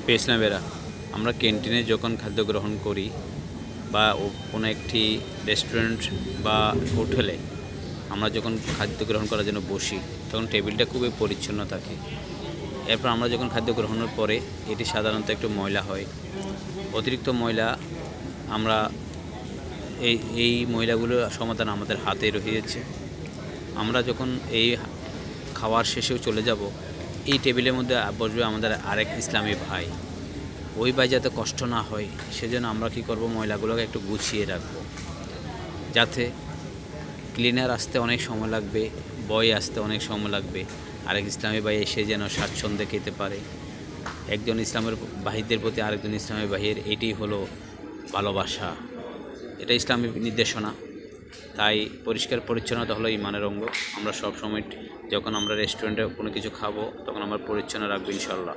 পেছনাবেরা আমরা ক্যান্টিনে যখন খাদ্য গ্রহণ করি বা কোনো একটি রেস্টুরেন্ট বা হোটেলে আমরা যখন খাদ্য গ্রহণ করার জন্য বসি তখন টেবিলটা খুবই পরিচ্ছন্ন থাকে। এরপর আমরা যখন খাদ্য গ্রহণের পরে এটি সাধারণত একটু ময়লা হয়। অতিরিক্ত ময়লা আমরা এই ময়লাগুলোর সমাধান আমাদের হাতে রয়েছে। আমরা যখন এই খাওয়ার শেষেও চলে যাব, এই টেবিলের মধ্যে বসবে আমাদের আরেক ইসলামী ভাই। ওই ভাই যাতে কষ্ট না হয় সেজন্য আমরা কী করব, ময়লাগুলোকে একটু গুছিয়ে রাখবো, যাতে ক্লিনার আসতে অনেক সময় লাগবে, বয় আসতে অনেক সময় লাগবে, আরেক ইসলামী ভাই এসে যেন স্বাচ্ছন্দ্যে খেতে পারে। একজন ইসলামের ভাইদের প্রতি আরেকজন ইসলামী ভাইয়ের এটি হলো ভালোবাসা, এটা ইসলামী নির্দেশনা। তাই পরিষ্কার পরিচ্ছন্নতা হলো ঈমানের অঙ্গ। আমরা সব সময় যখন আমরা রেস্টুরেন্টে কোনো কিছু খাবো তখন আমরা পরিচ্ছন্ন রাখবো ইনশাআল্লাহ।